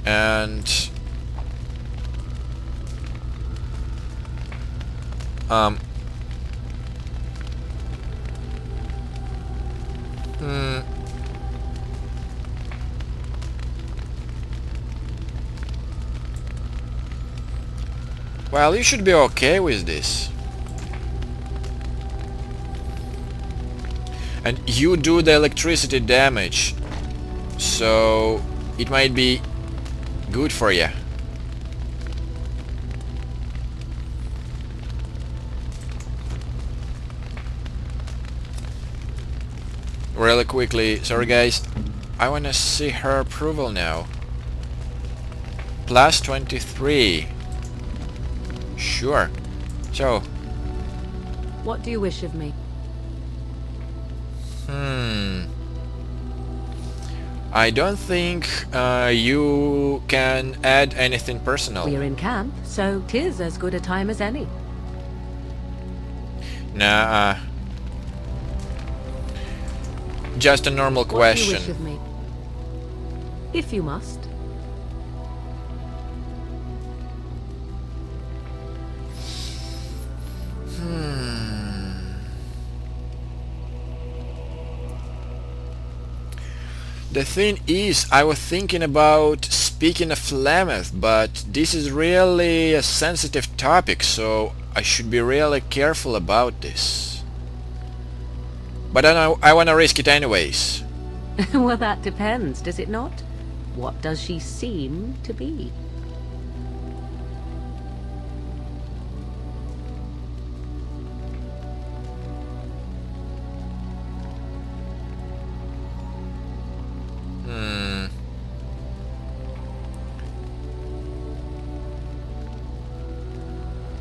And well, you should be okay with this. And you do the electricity damage, so it might be good for you. Really quickly, sorry guys, I wanna see her approval now. Plus 23. Sure. So. What do you wish of me? I don't think you can add anything personal. We're in camp, so 'tis as good a time as any. Nah. Just a normal question. What do you wish of me? If you must. The thing is, I was thinking about speaking of Flemeth, but this is really a sensitive topic, so I should be really careful about this. But I wanna risk it anyways. Well, that depends, does it not? What does she seem to be?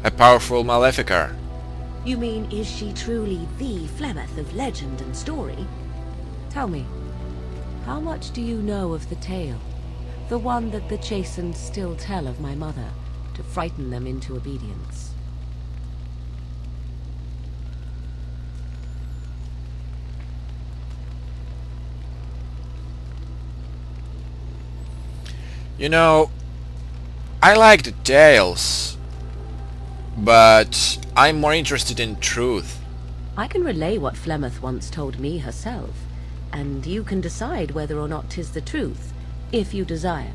A powerful Maleficar. You mean, is she truly the Flemeth of legend and story? Tell me, how much do you know of the tale? The one that the chastened still tell of my mother, to frighten them into obedience. You know, I like the tales, but I'm more interested in truth. I can relay what Flemeth once told me herself, and you can decide whether or not 'tis the truth, if you desire.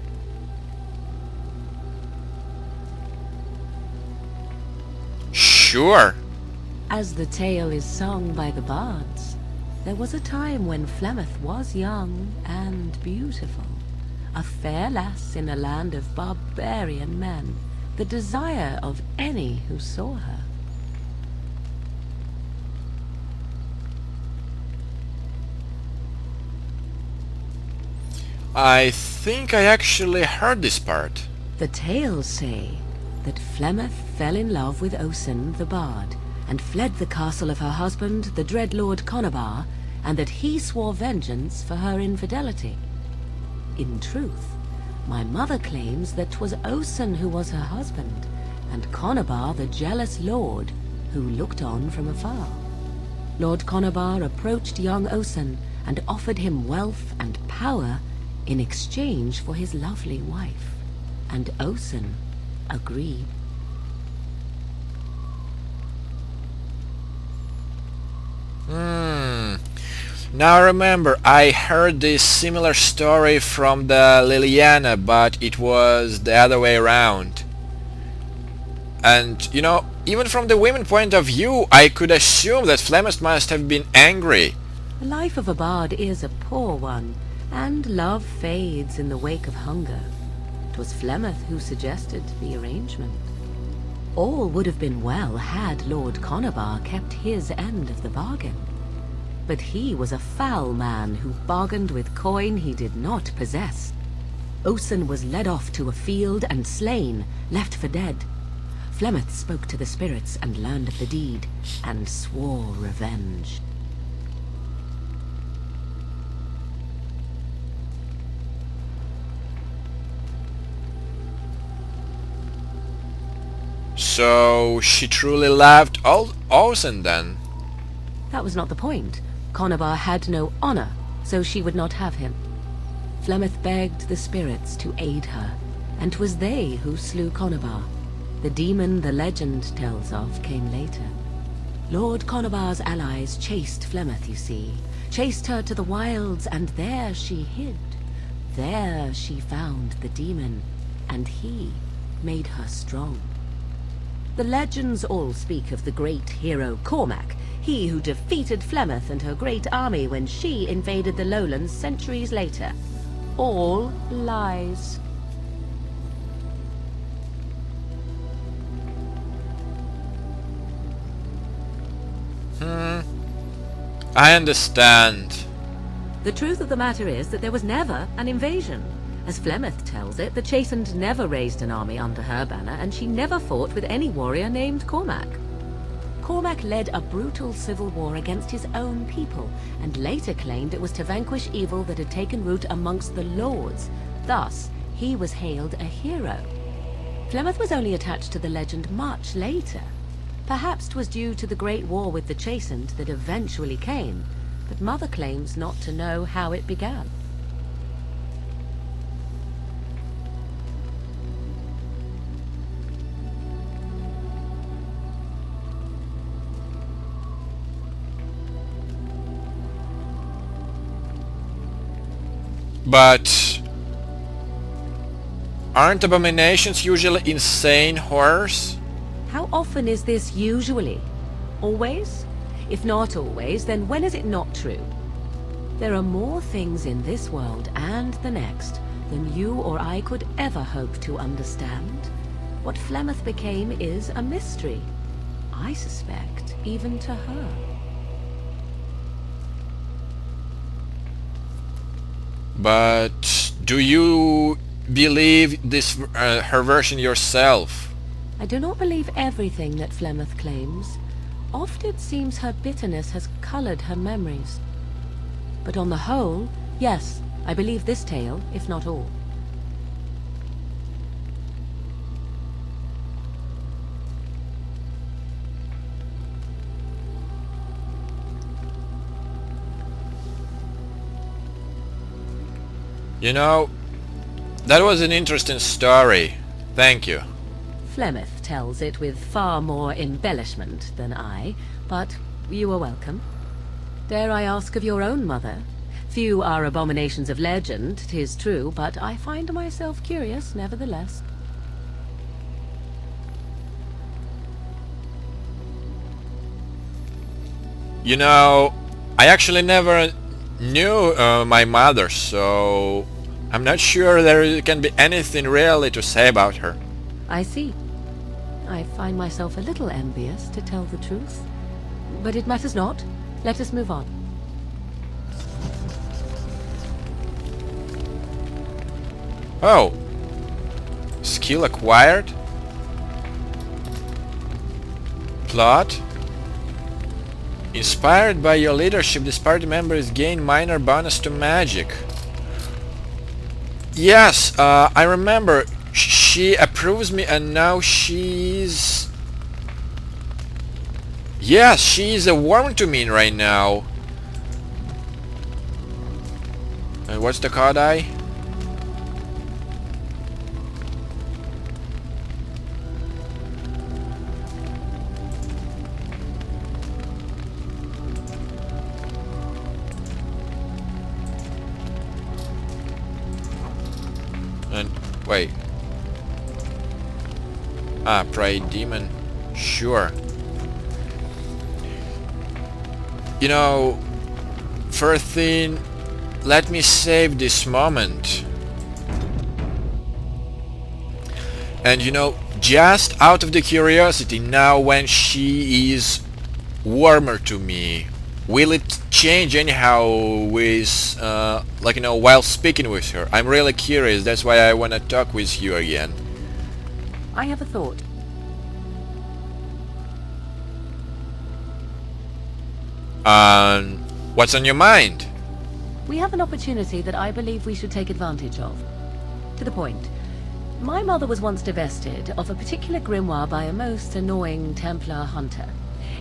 Sure. As the tale is sung by the bards, there was a time when Flemeth was young and beautiful. A fair lass in a land of barbarian men, the desire of any who saw her. I think I actually heard this part. The tales say that Flemeth fell in love with Osen the bard, and fled the castle of her husband, the dread Lord Conabar, and that he swore vengeance for her infidelity. In truth, my mother claims that 'twas Osen who was her husband, and Conabar the jealous lord who looked on from afar. Lord Conabar approached young Osen and offered him wealth and power in exchange for his lovely wife, and Osen agreed. Now remember, I heard this similar story from the Liliana, but it was the other way around. And, you know, even from the women point of view, I could assume that Flemeth must have been angry. The life of a bard is a poor one, and love fades in the wake of hunger. 'Twas Flemeth who suggested the arrangement. All would have been well had Lord Conabar kept his end of the bargain. But he was a foul man who bargained with coin he did not possess. Osen was led off to a field and slain, left for dead. Flemeth spoke to the spirits and learned of the deed, and swore revenge. So she truly loved Osen then? That was not the point. Conabar had no honor, so she would not have him. Flemeth begged the spirits to aid her, and 'twas they who slew Conobar. The demon the legend tells of came later. Lord Conobar's allies chased Flemeth, you see, chased her to the wilds, and there she hid. There she found the demon, and he made her strong. The legends all speak of the great hero Cormac, he who defeated Flemeth and her great army when she invaded the lowlands centuries later. All lies. I understand. The truth of the matter is that there was never an invasion. As Flemeth tells it, the Chastened never raised an army under her banner, and she never fought with any warrior named Cormac. Cormac led a brutal civil war against his own people, and later claimed it was to vanquish evil that had taken root amongst the lords. Thus, he was hailed a hero. Flemeth was only attached to the legend much later. Perhaps 'twas due to the great war with the Chastened that eventually came, but Mother claims not to know how it began. But aren't abominations usually insane horrors? How often is this usually? Always? If not always, then when is it not true? There are more things in this world and the next than you or I could ever hope to understand. What Flemeth became is a mystery, I suspect, even to her. But do you believe this her version yourself? I do not believe everything that Flemeth claims. Oft it seems her bitterness has colored her memories. But on the whole, yes, I believe this tale, if not all. You know, that was an interesting story. Thank you. Flemeth tells it with far more embellishment than I, but you are welcome. Dare I ask of your own mother? Few are abominations of legend, 'tis true, but I find myself curious nevertheless. You know, I actually never knew my mother, so I'm not sure there can be anything really to say about her. I see. I find myself a little envious, to tell the truth. But it matters not. Let us move on. Oh. Skill acquired? Plot? Inspired by your leadership, this party members gain minor bonus to magic. Yes, I remember. She approves me and now she's... Yes, she's a worm to me right now. And what's the card eye? And wait. Ah, Prey Demon. Sure. You know, first thing, let me save this moment. And you know, just out of the curiosity, now when she is warmer to me, will it change anyhow with, like, you know, while speaking with her? I'm really curious, that's why I wanna talk with you again. I have a thought. What's on your mind? We have an opportunity that I believe we should take advantage of. To the point. My mother was once divested of a particular grimoire by a most annoying Templar hunter.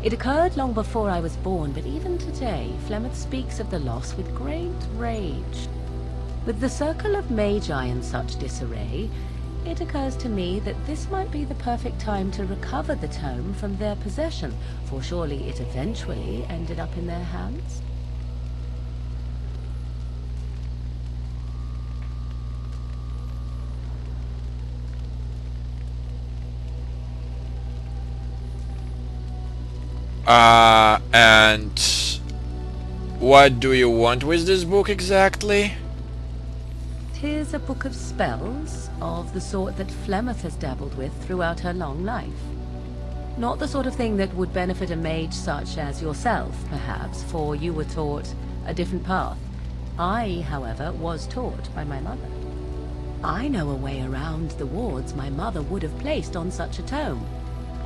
It occurred long before I was born, but even today, Flemeth speaks of the loss with great rage. With the circle of magi in such disarray, it occurs to me that this might be the perfect time to recover the tome from their possession, for surely it eventually ended up in their hands. And what do you want with this book exactly? 'Tis a book of spells, of the sort that Flemeth has dabbled with throughout her long life. Not the sort of thing that would benefit a mage such as yourself, perhaps, for you were taught a different path. I, however, was taught by my mother. I know a way around the wards my mother would have placed on such a tome.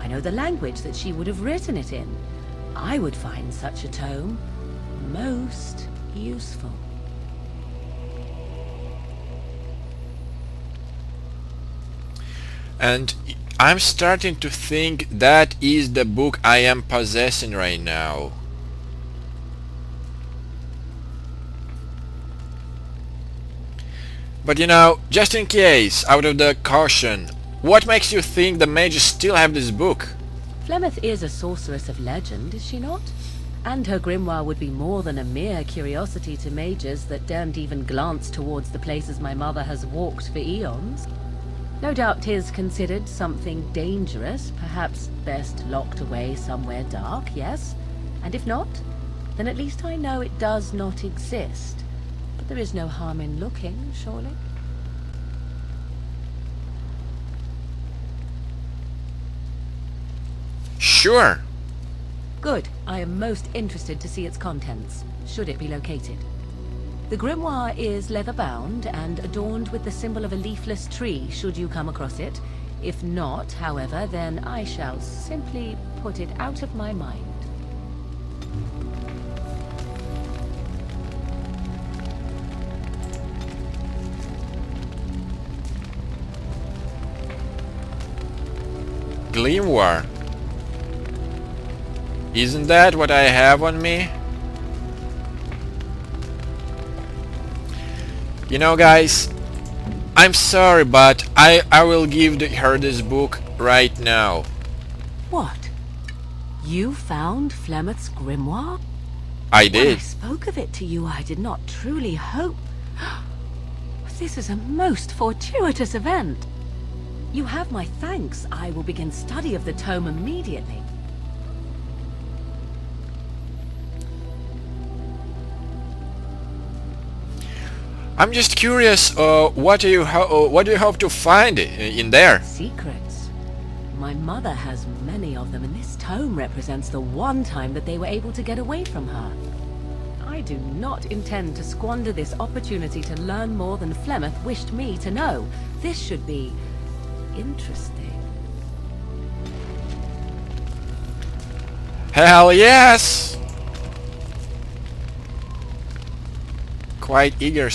I know the language that she would have written it in. I would find such a tome most useful. And I'm starting to think that is the book I am possessing right now. But you know, just in case, out of the caution, what makes you think the mages still have this book? Flemeth is a sorceress of legend, is she not? And her grimoire would be more than a mere curiosity to mages that daren't even glance towards the places my mother has walked for eons. No doubt 'tis considered something dangerous, perhaps best locked away somewhere dark, yes? And if not, then at least I know it does not exist. But there is no harm in looking, surely? Sure. Good. I am most interested to see its contents, should it be located. The grimoire is leather-bound and adorned with the symbol of a leafless tree, should you come across it. If not, however, then I shall simply put it out of my mind. Grimoire. Isn't that what I have on me? You know, guys, I'm sorry, but I will give her this book right now. What? You found Flemeth's grimoire? I When did. I spoke of it to you, I did not truly hope. This is a most fortuitous event. You have my thanks. I will begin study of the tome immediately. I'm just curious, what do you hope to find in there? Secrets. My mother has many of them, and this tome represents the one time that they were able to get away from her. I do not intend to squander this opportunity to learn more than Flemeth wished me to know. This should be interesting. Hell yes! Quite eager.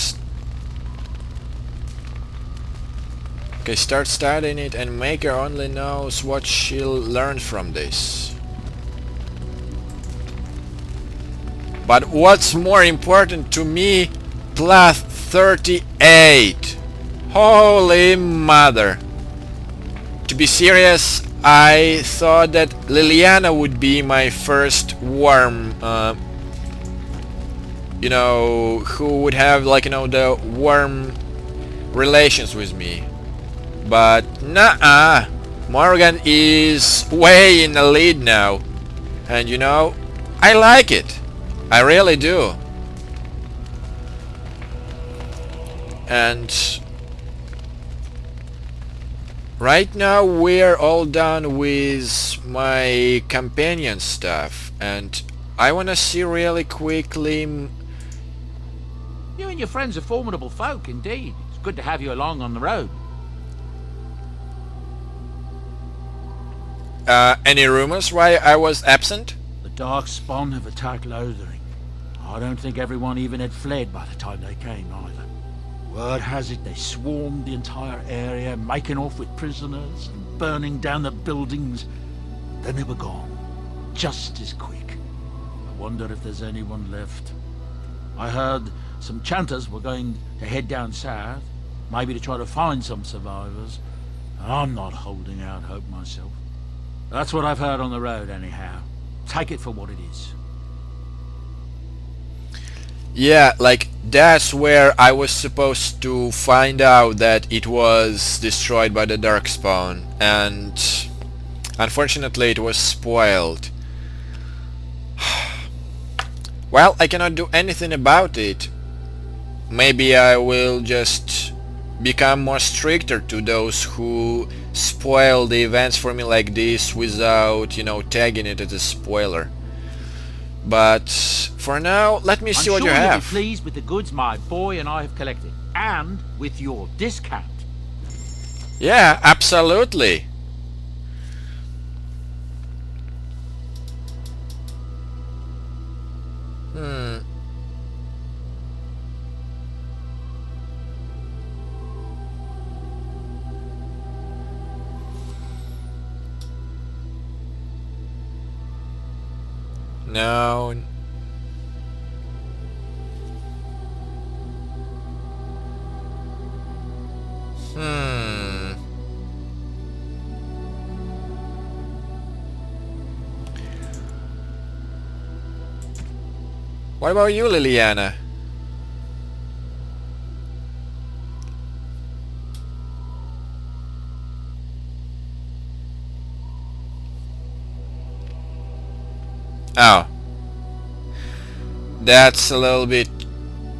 Okay, start studying it, and Maker only knows what she'll learn from this. But what's more important to me, plus 38. Holy mother. To be serious, I thought that Liliana would be my first worm, you know, who would have, like, you know, the worm relations with me. But nah, Morrigan is way in the lead now, and you know, I like it. I really do. And right now we're all done with my companion stuff, and I wanna see really quickly. You and your friends are formidable folk, indeed. It's good to have you along on the road. Any rumors why I was absent? The dark spawn have attacked Lothering. I don't think everyone even had fled by the time they came, either. Word has it they swarmed the entire area, making off with prisoners and burning down the buildings. Then they were gone, just as quick. I wonder if there's anyone left. I heard some chanters were going to head down south, maybe to try to find some survivors. I'm not holding out hope myself. That's what I've heard on the road, anyhow. Take it for what it is. Yeah, like, that's where I was supposed to find out that it was destroyed by the Darkspawn, and unfortunately it was spoiled. Well, I cannot do anything about it. Maybe I will just become more stricter to those who spoil the events for me like this without, you know, tagging it as a spoiler. But for now, let me see what you I'm sure you'll have. be pleased with the goods my boy and I have collected, and with your discount. Yeah, absolutely. No. What about you, Liliana? Oh. That's a little bit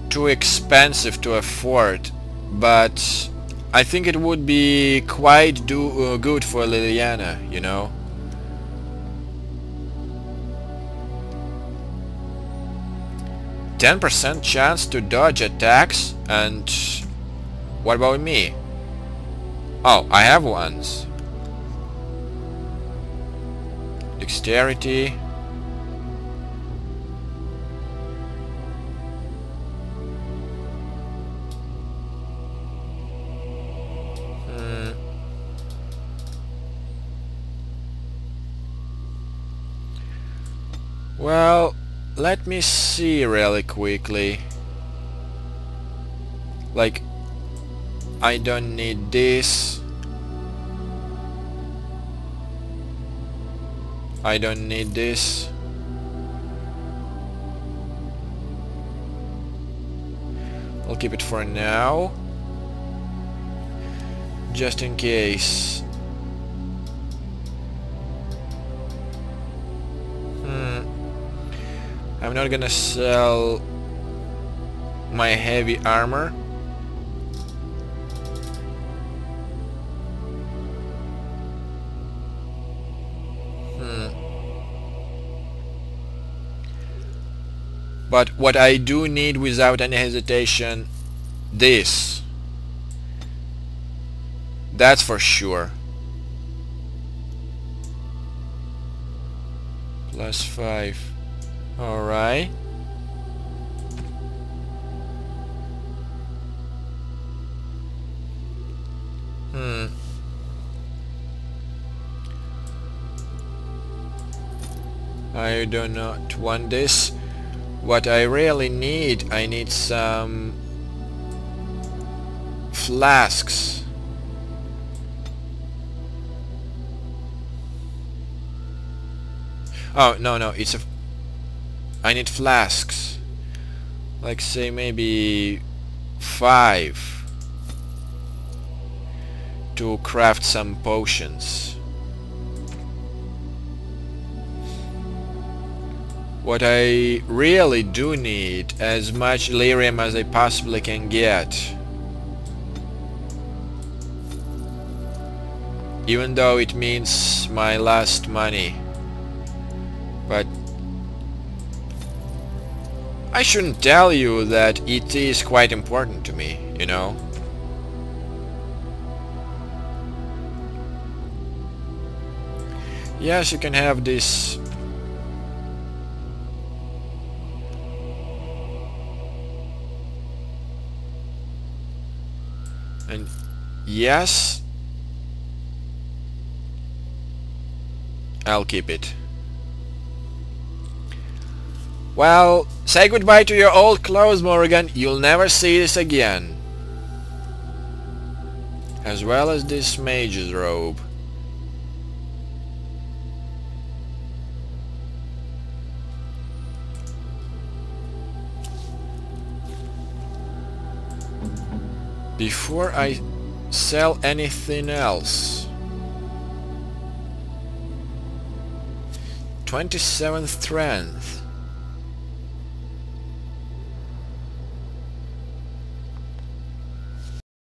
too expensive to afford, but I think it would be quite good for Liliana, you know? %10 chance to dodge attacks, and what about me? Oh, I have ones. Dexterity. Well, let me see really quickly. Like, I don't need this. I don't need this. I'll keep it for now, just in case. I'm not gonna sell my heavy armor. But what I do need without any hesitation, this. That's for sure. +5. Alright. I do not want this. What I really need, I need some flasks. Oh, no, it's a... I need flasks. Like, say, maybe 5 to craft some potions. What I really do need, as much lyrium as I possibly can get. Even though it means my last money. But I shouldn't tell you that it is quite important to me, you know? Yes, you can have this. And yes, I'll keep it. Well, Say goodbye to your old clothes, Morrigan. You'll never see this again. As well as this mage's robe. Before I sell anything else. 27 strength.